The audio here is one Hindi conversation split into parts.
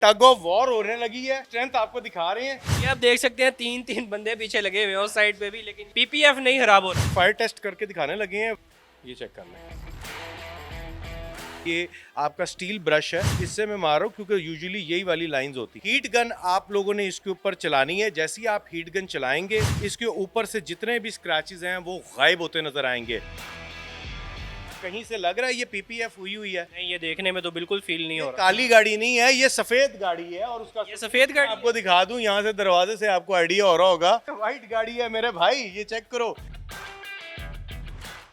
टग ऑफ वॉर होने लगी है। स्ट्रेंथ आपको दिखा रहे हैं। ये आप देख सकते हैं तीन तीन बंदे पीछे लगे हुए हैं उस साइड पे भी, लेकिन पीपीएफ नहीं खराब हो रहा। फायर टेस्ट करके दिखाने लगे हैं। ये चेक कर लें, ये आपका स्टील ब्रश है, इससे मैं मार रहा हूँ क्योंकि यूजुअली यही वाली लाइंस होती है। हीट गन आप लोगों ने इसके ऊपर चलानी है। जैसे ही आप हीट गन चलाएंगे, इसके ऊपर से जितने भी स्क्रैचेस हैं वो गायब होते नजर आएंगे। कहीं से लग रहा है ये पीपीएफ हुई है। नहीं, ये देखने में तो बिल्कुल फील नहीं हो रहा। काली गाड़ी नहीं है, ये सफेद गाड़ी है। और उसका ये सफेद गाड़ी आपको दिखा दूं, यहाँ से दरवाजे से आपको आइडिया हो रहा होगा। व्हाइट गाड़ी है मेरे भाई, ये चेक करो।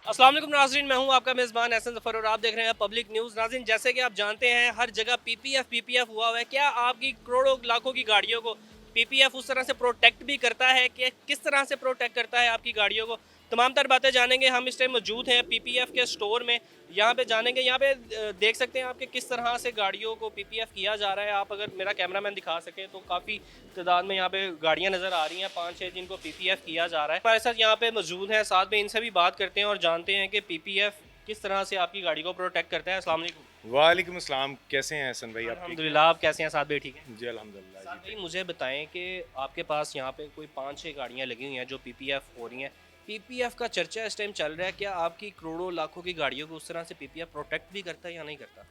अस्सलाम वालेकुम नाज़रीन, मैं हूं आपका मेज़बान एहसन ज़फ़र और आप देख रहे हैं पब्लिक न्यूज़। नाज़रीन, जैसे कि आप जानते हैं हर जगह पीपीएफ हुआ हुआ है। क्या आपकी करोड़ों लाखों की गाड़ियों को पीपीएफ उस तरह से प्रोटेक्ट भी करता है कि किस तरह से प्रोटेक्ट करता है आपकी गाड़ियों को? तमाम तर बातें जानेंगे। हम इस टाइम मौजूद हैं पीपीएफ के स्टोर में। यहाँ पे जानेंगे, यहाँ पे देख सकते हैं आपके किस तरह से गाड़ियों को पीपीएफ किया जा रहा है। आप अगर मेरा कैमरामैन दिखा सकें तो काफ़ी तादाद में यहाँ पे गाड़ियाँ नज़र आ रही हैं, 5-6 जिनको पीपीएफ किया जा रहा है। हमारे साथ यहाँ पे मौजूद हैं, साथ में इनसे भी बात करते हैं और जानते हैं कि पीपीएफ किस तरह से आपकी गाड़ी को प्रोटेक्ट करता है। अस्सलाम वालेकुम। वालेकुम अस्सलाम, कैसे हैं हसन भाई? आप ठीक अल्हम्दुलिल्लाह, आप कैसे हैं? साथ भी ठीक है। हैं? जी अल्हम्दुलिल्लाह साथ जी। भाई मुझे बताएं कि आपके पास यहाँ पे कोई 5-6 गाड़ियाँ लगी हुई हैं जो पीपीएफ हो रही हैं। पीपीएफ का चर्चा इस टाइम चल रहा है, क्या आपकी करोड़ों लाखों की गाड़ियों को उस तरह से पीपीएफ प्रोटेक्ट भी करता है या नहीं करता?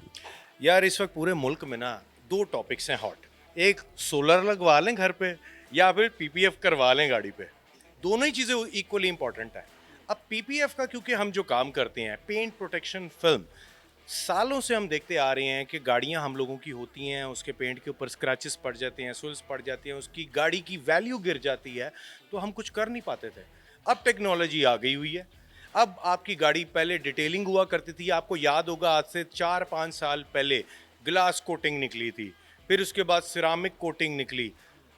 यार इस वक्त पूरे मुल्क में ना दो टॉपिक्स हैं हॉट। एक सोलर लगवा लें घर पे, या फिर पीपीएफ करवा लें गाड़ी पे। दोनों ही चीज़ें इक्वली इंपॉर्टेंट है। अब पीपीएफ का, क्योंकि हम जो काम करते हैं पेंट प्रोटेक्शन फिल्म, सालों से हम देखते आ रहे हैं कि गाड़ियां हम लोगों की होती हैं, उसके पेंट के ऊपर स्क्रैचेस पड़ जाते हैं, सोल्स पड़ जाती हैं, उसकी गाड़ी की वैल्यू गिर जाती है, तो हम कुछ कर नहीं पाते थे। अब टेक्नोलॉजी आ गई हुई है। अब आपकी गाड़ी, पहले डिटेलिंग हुआ करती थी, आपको याद होगा आज से 4-5 साल पहले ग्लास कोटिंग निकली थी, फिर उसके बाद सिरामिक कोटिंग निकली।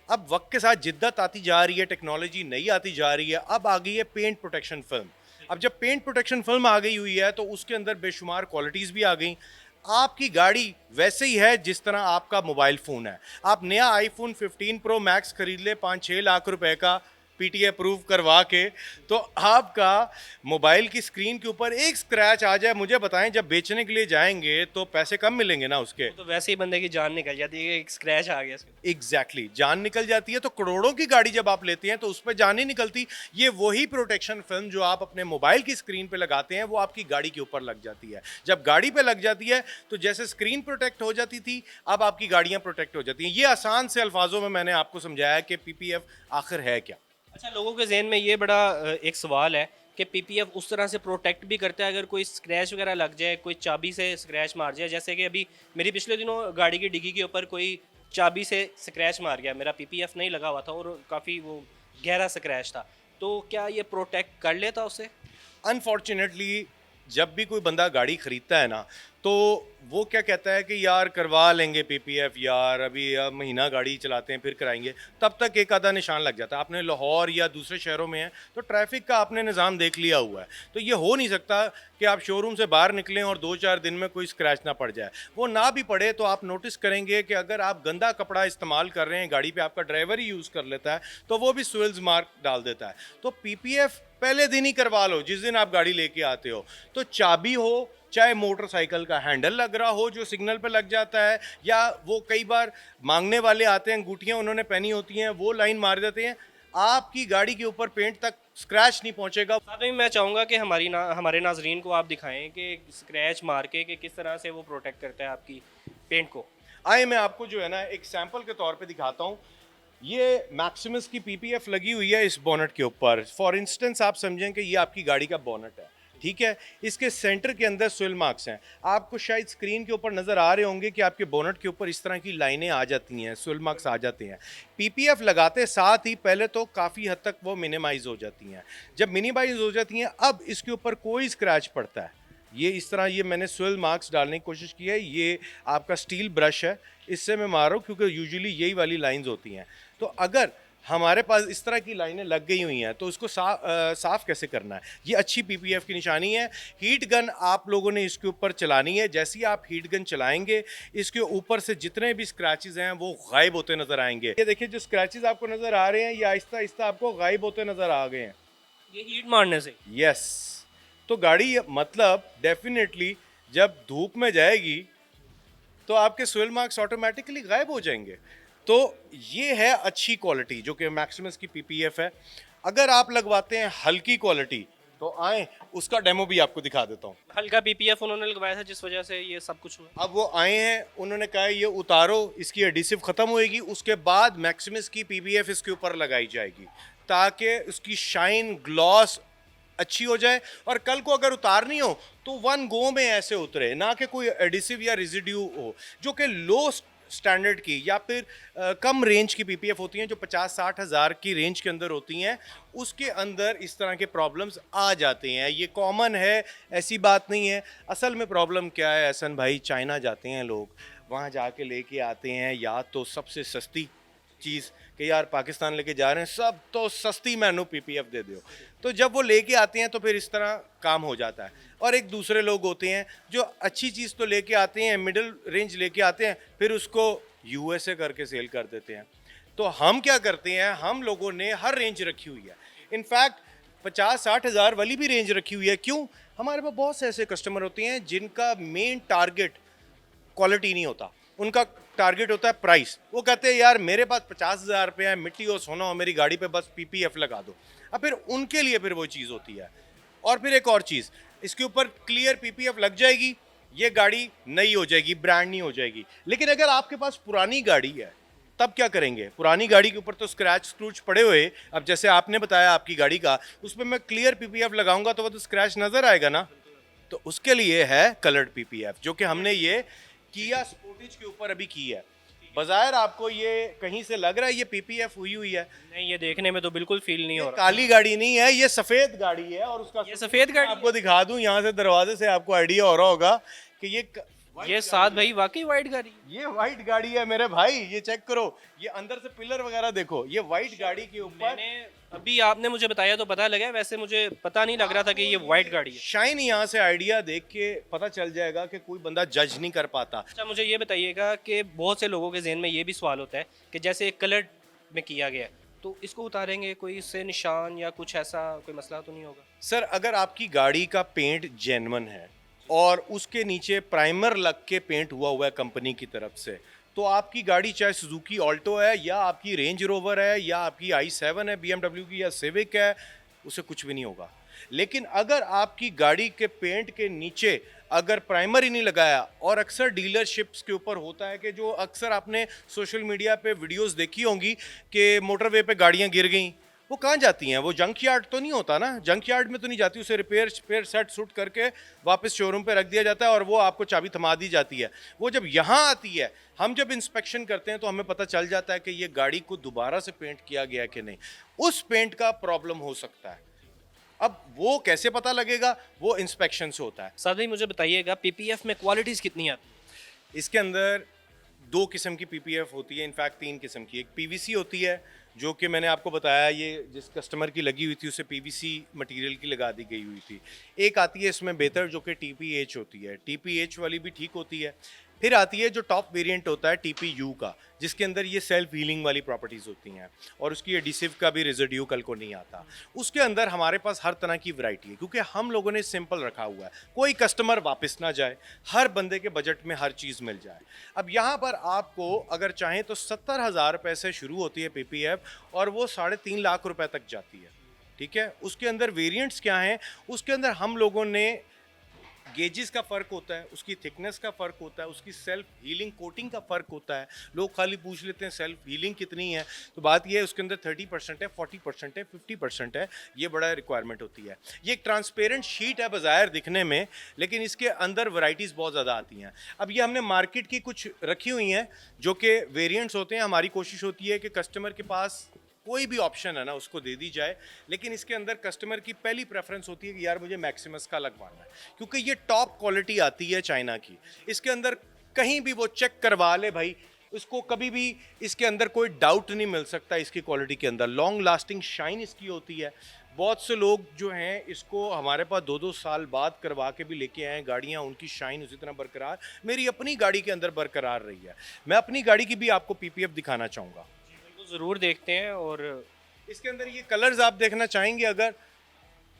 अब वक्त के साथ जिद्दत आती जा रही है, टेक्नोलॉजी नई आती जा रही है, अब आ गई है पेंट प्रोटेक्शन फिल्म। अब जब पेंट प्रोटेक्शन फिल्म आ गई हुई है तो उसके अंदर बेशुमार क्वालिटीज़ भी आ गई। आपकी गाड़ी वैसे ही है जिस तरह आपका मोबाइल फ़ोन है। आप नया आईफोन 15 प्रो मैक्स खरीद ले 5-6 लाख रुपए का, पीटीए अप्रूव करवा के, तो आपका मोबाइल की स्क्रीन के ऊपर एक स्क्रैच आ जाए, मुझे बताएं जब बेचने के लिए जाएंगे तो पैसे कम मिलेंगे ना उसके। तो वैसे ही बंदे की जान निकल जाती है कि एक स्क्रैच आ गया इसमें। Exactly exactly. जान निकल जाती है। तो करोड़ों की गाड़ी जब आप लेते हैं तो उस पर जान नहीं निकलती। ये वही प्रोटेक्शन फिल्म जो आप अपने मोबाइल की स्क्रीन पे लगाते हैं वो आपकी गाड़ी के ऊपर लग जाती है। जब गाड़ी पे लग जाती है तो जैसे स्क्रीन प्रोटेक्ट हो जाती थी, अब आपकी गाड़ियां प्रोटेक्ट हो जाती हैं। ये आसान से अल्फाजों में मैंने आपको समझाया कि पीपीएफ आखिर है क्या। अच्छा, लोगों के जहन में ये बड़ा एक सवाल है कि पीपीएफ उस तरह से प्रोटेक्ट भी करता है अगर कोई स्क्रैच वगैरह लग जाए, कोई चाबी से स्क्रैच मार जाए। जैसे कि अभी मेरी पिछले दिनों गाड़ी की डिग्गी के ऊपर कोई चाबी से स्क्रैच मार गया, मेरा पीपीएफ नहीं लगा हुआ था और काफ़ी वो गहरा स्क्रैच था, तो क्या ये प्रोटेक्ट कर लेता उसे? अनफॉर्चुनेटली जब भी कोई बंदा गाड़ी खरीदता है ना, तो वो क्या कहता है कि यार करवा लेंगे पीपीएफ, यार अभी महीना गाड़ी चलाते हैं फिर कराएंगे। तब तक एक आधा निशान लग जाता है। आपने लाहौर या दूसरे शहरों में हैं तो ट्रैफिक का आपने निज़ाम देख लिया हुआ है, तो ये हो नहीं सकता कि आप शोरूम से बाहर निकलें और 2-4 दिन में कोई स्क्रैच ना पड़ जाए। वो ना भी पड़े तो आप नोटिस करेंगे कि अगर आप गंदा कपड़ा इस्तेमाल कर रहे हैं गाड़ी पे, आपका ड्राइवर ही यूज़ कर लेता है, तो वो भी स्विल्स मार्क डाल देता है। तो पीपीएफ पहले दिन ही करवा लो जिस दिन आप गाड़ी लेके आते हो। तो चाबी हो, चाहे मोटरसाइकिल का हैंडल लग रहा हो जो सिग्नल पे लग जाता है, या वो कई बार मांगने वाले आते हैं, अंगूठियां उन्होंने पहनी होती हैं, वो लाइन मार देते हैं, आपकी गाड़ी के ऊपर पेंट तक स्क्रैच नहीं पहुंचेगा। साथ में मैं चाहूँगा कि हमारे नाजरीन को आप दिखाएं कि स्क्रैच मार के कि किस तरह से वो प्रोटेक्ट करता है आपकी पेंट को। आए मैं आपको जो है ना एक सैंपल के तौर पे दिखाता हूँ। ये मैक्सिमस की पीपीएफ लगी हुई है इस बोनट के ऊपर। फॉर इंस्टेंस आप समझें कि ये आपकी गाड़ी का बोनट है, ठीक है। इसके सेंटर के अंदर स्विल मार्क्स हैं। आपको शायद स्क्रीन के ऊपर नज़र आ रहे होंगे कि आपके बोनट के ऊपर इस तरह की लाइनें आ जाती हैं, स्विल मार्क्स आ जाते हैं। पीपीएफ लगाते साथ ही पहले तो काफ़ी हद तक वो मिनिमाइज हो जाती हैं। जब मिनिमाइज हो जाती हैं, अब इसके ऊपर कोई स्क्रैच पड़ता है, ये इस तरह, ये मैंने स्विल मार्क्स डालने की कोशिश की है। ये आपका स्टील ब्रश है, इससे मैं मार रहा हूँ क्योंकि यूजुअली यही वाली लाइंस होती हैं। तो अगर हमारे पास इस तरह की लाइनें लग गई हुई हैं तो उसको साफ कैसे करना है, ये अच्छी पीपीएफ की निशानी है। हीट गन आप लोगों ने इसके ऊपर चलानी है। जैसे ही आप हीट गन चलाएंगे, इसके ऊपर से जितने भी स्क्रैचेस हैं वो गायब होते नजर आएंगे। ये देखिए, जो स्क्रैचेस आपको नजर आ रहे हैं ये आहिस्ता आहिस्ता आपको गायब होते नजर आ गए हैं। ये हीट मारने से? यस। तो गाड़ी मतलब डेफिनेटली जब धूप में जाएगी तो आपके सोइल मार्क्स ऑटोमेटिकली गायब हो जाएंगे। तो ये है अच्छी क्वालिटी जो कि मैक्सिमस की पीपीएफ है। अगर आप लगवाते हैं हल्की क्वालिटी तो आए, उसका डेमो भी आपको दिखा देता हूँ। हल्का पीपीएफ उन्होंने लगवाया था जिस वजह से ये सब कुछ हुआ। अब वो आए हैं, उन्होंने कहा है ये उतारो, इसकी एडिसिव खत्म होएगी, उसके बाद मैक्सिमस की पीपीएफ इसके ऊपर लगाई जाएगी ताकि उसकी शाइन ग्लॉस अच्छी हो जाए, और कल को अगर उतारनी हो तो वन गो में ऐसे उतरे, ना कि कोई एडिसिव या रेजिड्यू हो जो कि लो स्टैंडर्ड की या फिर कम रेंज की पीपीएफ होती हैं, जो 50-60 हज़ार की रेंज के अंदर होती हैं, उसके अंदर इस तरह के प्रॉब्लम्स आ जाते हैं। ये कॉमन है, ऐसी बात नहीं है। असल में प्रॉब्लम क्या है एहसन भाई, चाइना जाते हैं लोग, वहाँ जाके लेके आते हैं या तो सबसे सस्ती चीज़ कि यार पाकिस्तान लेके जा रहे हैं, सब तो सस्ती मैनू पीपीएफ दे दो। तो जब वो लेके आते हैं तो फिर इस तरह काम हो जाता है। और एक दूसरे लोग होते हैं जो अच्छी चीज़ तो लेके आते हैं, मिडिल रेंज लेके आते हैं, फिर उसको यूएसए करके सेल कर देते हैं। तो हम क्या करते हैं, हम लोगों ने हर रेंज रखी हुई है। इनफैक्ट 50-60 हज़ार वाली भी रेंज रखी हुई है। क्यों? हमारे पास बहुत से ऐसे कस्टमर होते हैं जिनका मेन टारगेट क्वालिटी नहीं होता, उनका टारगेट होता है प्राइस। वो कहते हैं यार मेरे पास 50,000 रुपये है, मिट्टी और सोना हो मेरी गाड़ी पे, बस पीपीएफ लगा दो। अब फिर उनके लिए फिर वो चीज़ होती है। और फिर एक और चीज़, इसके ऊपर क्लियर पीपीएफ लग जाएगी, ये गाड़ी नई हो जाएगी, ब्रांड नहीं हो जाएगी। लेकिन अगर आपके पास पुरानी गाड़ी है तब क्या करेंगे? पुरानी गाड़ी के ऊपर तो स्क्रैच स्क्रूच पड़े हुए, अब जैसे आपने बताया आपकी गाड़ी का, उसमें मैं क्लियर पीपीएफ लगाऊंगा तो वो तो स्क्रैच नज़र आएगा ना। तो उसके लिए है कलर्ड पीपीएफ, जो कि हमने ये किया स्पोर्टेज के ऊपर अभी की है। बाज़ाहिर आपको ये कहीं से लग रहा है ये पीपीएफ हुई हुई है, नहीं, ये देखने में तो बिल्कुल फील नहीं हो ये रहा। काली गाड़ी नहीं है, ये सफ़ेद गाड़ी है। और उसका ये सफ़ेद गाड़ी आपको दिखा दूं, यहाँ से दरवाजे से आपको आइडिया हो रहा होगा कि ये साथ भाई वाकई वाइट गाड़ी है। ये वाइट गाड़ी है मेरे भाई। ये चेक करो, ये अंदर से पिलर वगैरह देखो, ये वाइट गाड़ी के ऊपर मैंने अभी आपने मुझे बताया तो पता लगा, वैसे मुझे पता नहीं लग रहा था कि ये वाइट गाड़ी है। शाइन, यहाँ से आइडिया देख के पता चल जाएगा कि कोई बंदा जज नहीं कर पाता। अच्छा, मुझे ये बताइएगा कि बहुत से लोगों के जहन में ये भी सवाल होता है कि जैसे कलर में किया गया है, तो इसको उतारेंगे, कोई इससे निशान या कुछ ऐसा कोई मसला तो नहीं होगा? सर अगर आपकी गाड़ी का पेंट जेन्युइन है और उसके नीचे प्राइमर लग के पेंट हुआ है कंपनी की तरफ से, तो आपकी गाड़ी चाहे सुजुकी ऑल्टो है या आपकी रेंज रोवर है या आपकी i7 है BMW की या सिविक है, उसे कुछ भी नहीं होगा। लेकिन अगर आपकी गाड़ी के पेंट के नीचे अगर प्राइमर ही नहीं लगाया, और अक्सर डीलरशिप्स के ऊपर होता है कि जो अक्सर आपने सोशल मीडिया पे वीडियोस देखी होंगी कि मोटरवे पे गाड़ियां गिर गई, वो कहाँ जाती हैं? वो जंक यार्ड तो नहीं होता ना, जंक यार्ड में तो नहीं जाती, उसे रिपेयर स्पेयर सेट सूट करके वापस शोरूम पे रख दिया जाता है और वो आपको चाबी थमा दी जाती है। वो जब यहाँ आती है, हम जब इंस्पेक्शन करते हैं तो हमें पता चल जाता है कि ये गाड़ी को दोबारा से पेंट किया गया है कि नहीं। उस पेंट का प्रॉब्लम हो सकता है। अब वो कैसे पता लगेगा? वो इंस्पेक्शन से होता है। साथ ही मुझे बताइएगा पीपीएफ में क्वालिटीज़ कितनी आती है? इसके अंदर 2 किस्म की पीपीएफ होती है, इनफैक्ट 3 किस्म की। एक पीवीसी होती है जो कि मैंने आपको बताया, ये जिस कस्टमर की लगी हुई थी उसे पीवीसी मटेरियल की लगा दी गई हुई थी। एक आती है इसमें बेहतर जो कि टीपीएच होती है, टीपीएच वाली भी ठीक होती है। फिर आती है जो टॉप वेरिएंट होता है टीपीयू का, जिसके अंदर ये सेल्फ हीलिंग वाली प्रॉपर्टीज़ होती हैं और उसकी एडिसिव का भी रेजिड्यू कल को नहीं आता। उसके अंदर हमारे पास हर तरह की वैरायटी है क्योंकि हम लोगों ने सिंपल रखा हुआ है, कोई कस्टमर वापस ना जाए, हर बंदे के बजट में हर चीज़ मिल जाए। अब यहाँ पर आपको अगर चाहें तो 70,000 रुपये से शुरू होती है पीपीएफ और वो 3.5 लाख रुपए तक जाती है। ठीक है, उसके अंदर वेरिएंट्स क्या हैं? उसके अंदर हम लोगों ने गेजेस का फ़र्क होता है, उसकी थिकनेस का फ़र्क होता है, उसकी सेल्फ हीलिंग कोटिंग का फ़र्क होता है। लोग खाली पूछ लेते हैं सेल्फ हीलिंग कितनी है, तो बात ये है उसके अंदर 30% है, 40% है, 50% है, ये बड़ा रिक्वायरमेंट होती है। ये एक ट्रांसपेरेंट शीट है बाज़ाहिर दिखने में, लेकिन इसके अंदर वैरायटीज़ बहुत ज़्यादा आती हैं। अब ये हमने मार्केट की कुछ रखी हुई हैं जो कि वेरिएंट्स होते हैं। हमारी कोशिश होती है कि कस्टमर के पास कोई भी ऑप्शन है ना उसको दे दी जाए, लेकिन इसके अंदर कस्टमर की पहली प्रेफरेंस होती है कि यार मुझे मैक्सिमस का लगवाना है क्योंकि ये टॉप क्वालिटी आती है चाइना की। इसके अंदर कहीं भी वो चेक करवा ले भाई, उसको कभी भी इसके अंदर कोई डाउट नहीं मिल सकता इसकी क्वालिटी के अंदर। लॉन्ग लास्टिंग शाइन इसकी होती है। बहुत से लोग जो हैं इसको हमारे पास 2-2 साल बाद करवा के भी लेके आए हैं गाड़ियाँ, उनकी शाइन उसी तरह बरकरार मेरी अपनी गाड़ी के अंदर बरकरार रही है। मैं अपनी गाड़ी की भी आपको पीपीएफ दिखाना चाहूँगा, ज़रूर देखते हैं। और इसके अंदर ये कलर्स आप देखना चाहेंगे अगर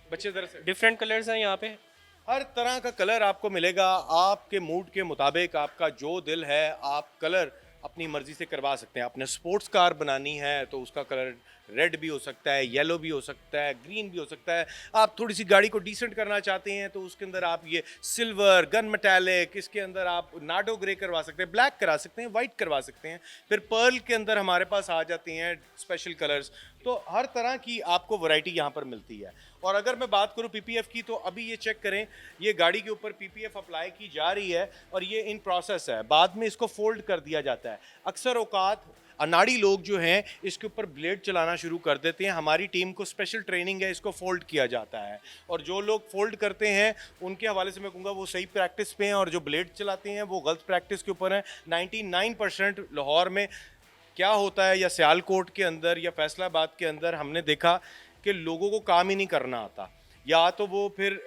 बच्चे दरअसल डिफरेंट कलर्स हैं यहाँ पे। हर तरह का कलर आपको मिलेगा, आपके मूड के मुताबिक आपका जो दिल है आप कलर अपनी मर्जी से करवा सकते हैं। आपने स्पोर्ट्स कार बनानी है तो उसका कलर रेड भी हो सकता है, येलो भी हो सकता है, ग्रीन भी हो सकता है। आप थोड़ी सी गाड़ी को डिसेंट करना चाहते हैं तो उसके अंदर आप ये सिल्वर, गन मेटालिक, इसके अंदर आप नाडो ग्रे करवा सकते हैं, ब्लैक करा सकते हैं, वाइट करवा सकते हैं। फिर पर्ल के अंदर हमारे पास आ जाती हैं स्पेशल कलर्स। तो हर तरह की आपको वैरायटी यहाँ पर मिलती है। और अगर मैं बात करूँ पीपीएफ की, तो अभी ये चेक करें, ये गाड़ी के ऊपर पीपीएफ अप्लाई की जा रही है और ये इन प्रोसेस है। बाद में इसको फोल्ड कर दिया जाता है। अक्सर औकात अनाड़ी लोग जो हैं इसके ऊपर ब्लेड चलाना शुरू कर देते हैं। हमारी टीम को स्पेशल ट्रेनिंग है, इसको फोल्ड किया जाता है। और जो लोग फोल्ड करते हैं उनके हवाले से मैं कहूँगा वो सही प्रैक्टिस पे हैं, और जो ब्लेड चलाते हैं वो गलत प्रैक्टिस के ऊपर हैं। 99% लाहौर में क्या होता है, या सियालकोट के अंदर या फैसलाबाद के अंदर, हमने देखा कि लोगों को काम ही नहीं करना आता। या तो वो फिर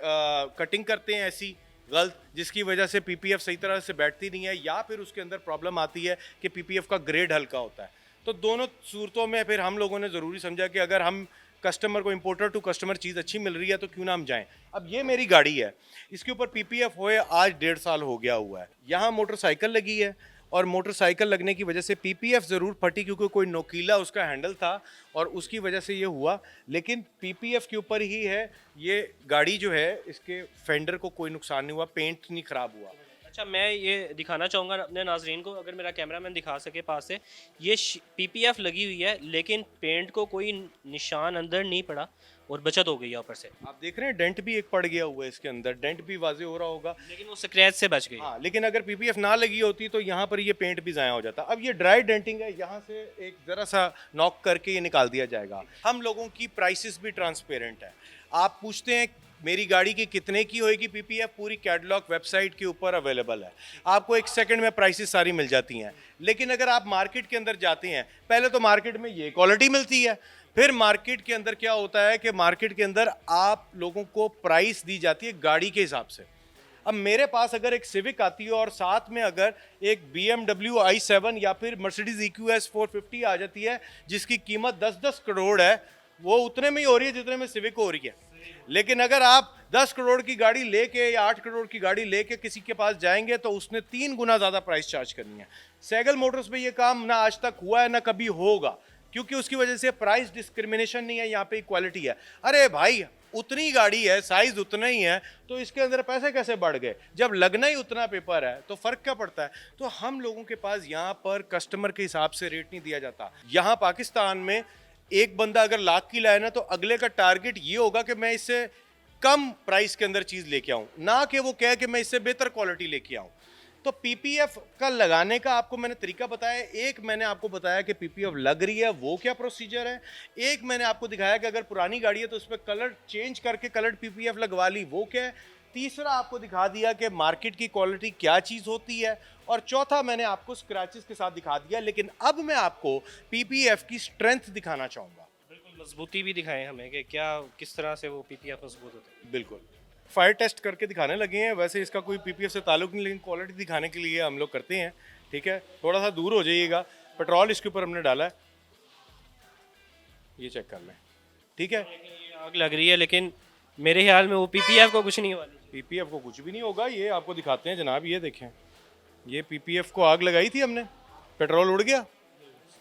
कटिंग करते हैं ऐसी गलत, जिसकी वजह से पीपीएफ सही तरह से बैठती नहीं है, या फिर उसके अंदर प्रॉब्लम आती है कि पीपीएफ का ग्रेड हल्का होता है। तो दोनों सूरतों में फिर हम लोगों ने ज़रूरी समझा कि अगर हम कस्टमर को, इंपोर्टर टू कस्टमर चीज़ अच्छी मिल रही है तो क्यों ना हम जाएं। अब ये मेरी गाड़ी है, इसके ऊपर पीपीएफ हुए आज 1.5 साल हो गया हुआ है। यहाँ मोटरसाइकिल लगी है और मोटरसाइकिल लगने की वजह से पीपीएफ ज़रूर फटी, क्योंकि कोई नोकीला उसका हैंडल था और उसकी वजह से ये हुआ। लेकिन पीपीएफ के ऊपर ही है। ये गाड़ी जो है, इसके फेंडर को कोई नुकसान नहीं हुआ, पेंट नहीं ख़राब हुआ। अच्छा, मैं ये दिखाना चाहूँगा अपने नाजरीन को, अगर मेरा कैमरामैन दिखा सके पास से, ये पीपीएफ लगी हुई है लेकिन पेंट को कोई निशान अंदर नहीं पड़ा और बचत हो गई है ऊपर से। आप देख रहे हैं डेंट भी एक पड़ गया हुआ है इसके अंदर, डेंट भी वाजे हो रहा होगा। लेकिन वो स्क्रैच से बच गई। हाँ, लेकिन अगर पीपीएफ ना लगी होती तो यहाँ पर ये पेंट भी ज़ाया हो जाता। अब ये ड्राई डेंटिंग है, यहाँ से एक ज़रा सा नॉक करके ये निकाल दिया जाएगा। हम लोगों की प्राइसेस भी ट्रांसपेरेंट है। आप पूछते हैं मेरी गाड़ी की कितने की होएगी पीपीएफ, पूरी कैटलॉग वेबसाइट के ऊपर अवेलेबल है। आपको एक सेकंड में प्राइसेस सारी मिल जाती हैं। लेकिन अगर आप मार्केट के अंदर जाते हैं, पहले तो मार्केट में ये क्वालिटी मिलती है, फिर मार्केट के अंदर क्या होता है कि मार्केट के अंदर आप लोगों को प्राइस दी जाती है गाड़ी के हिसाब से। अब मेरे पास अगर एक सिविक आती है और साथ में अगर एक BMW i7 या फिर मर्सिडीज EQS 450 आ जाती है, जिसकी कीमत 10-10 करोड़ है, वो उतने में ही हो रही है जितने में सिविक हो रही है। लेकिन अगर आप 10 करोड़ की गाड़ी लेके या 8 करोड़ की गाड़ी लेके किसी के पास जाएंगे तो उसने 3 गुना ज़्यादा प्राइस चार्ज करनी है। सैगल मोटर्स पे ये काम ना आज तक हुआ है ना कभी होगा, क्योंकि उसकी वजह से प्राइस डिस्क्रिमिनेशन नहीं है, यहाँ पे इक्वालिटी है। अरे भाई, उतनी गाड़ी है, साइज उतना ही है, तो इसके अंदर पैसे कैसे बढ़ गए? जब लगना ही उतना पेपर है तो फर्क क्या पड़ता है? तो हम लोगों के पास यहाँ पर कस्टमर के हिसाब से रेट नहीं दिया जाता। यहाँ पाकिस्तान में एक बंदा अगर लाख की लाए ना, तो अगले का टारगेट ये होगा कि मैं इससे कम प्राइस के अंदर चीज़ लेके आऊँ, ना कि वो कहे कि मैं इससे बेहतर क्वालिटी लेके आऊँ। तो पीपीएफ का लगाने का आपको मैंने तरीका बताया। एक मैंने आपको बताया कि पीपीएफ लग रही है, वो क्या प्रोसीजर है। एक मैंने आपको दिखाया कि अगर पुरानी गाड़ी है तो उस पर कलर चेंज करके कलर पीपीएफ लगवा ली, वो क्या है। तीसरा आपको दिखा दिया कि मार्केट की क्वालिटी क्या चीज़ होती है। और चौथा मैंने आपको स्क्रैचेस के साथ दिखा दिया। लेकिन अब मैं आपको पीपीएफ की स्ट्रेंथ दिखाना चाहूँगा। बिल्कुल, मजबूती भी दिखाएं हमें कि क्या किस तरह से वो पीपीएफ मजबूत होते हैं। बिल्कुल, फायर टेस्ट करके दिखाने लगे हैं। वैसे इसका कोई पीपीएफ से ताल्लुक नहीं, लेकिन क्वालिटी दिखाने के लिए हम लोग करते हैं। ठीक है, थोड़ा सा दूर हो जाइएगा। पेट्रोल इसके ऊपर हमने डाला है, ये चेक कर लें। ठीक है, आग लग रही है लेकिन मेरे ख्याल में वो पीपीएफ को कुछ नहीं वाली। पीपीएफ को कुछ भी नहीं होगा। ये आपको दिखाते हैं जनाब, ये देखें, ये पीपीएफ को आग लगाई थी हमने, पेट्रोल उड़ गया,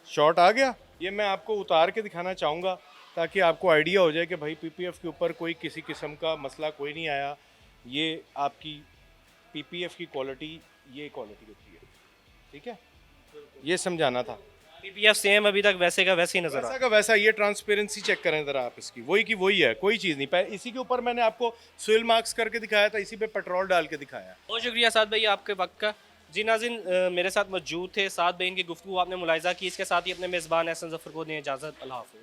शॉर्ट आ गया। ये मैं आपको उतार के दिखाना चाहूँगा ताकि आपको आइडिया हो जाए कि भाई पीपीएफ के ऊपर कोई किसी किस्म का मसला कोई नहीं आया। ये आपकी पीपीएफ की क्वालिटी, ये क्वालिटी होती है। ठीक है, ये समझाना था। पीपीएफ सेम अभी तक वैसे का वैसे ही नजर आ वैसा का वैसा, ये ट्रांसपेरेंसी चेक करें ज़रा आप इसकी, वही की वही है, कोई चीज़ नहीं। इसी के ऊपर मैंने आपको सोइल मार्क्स करके दिखाया था, इसी पे पेट्रोल डाल के दिखाया। बहुत शुक्रिया साद भाई आपके वक्त का। जी नाज़रीन, मेरे साथ मौजूद थे साद भाई, इनकी गुफ्तगू आपने मुलाहिजा की। इसके साथ ही अपने मेज़बान एहसन ज़फ़र को दें इजाज़त। अल्लाह हाफ़िज़।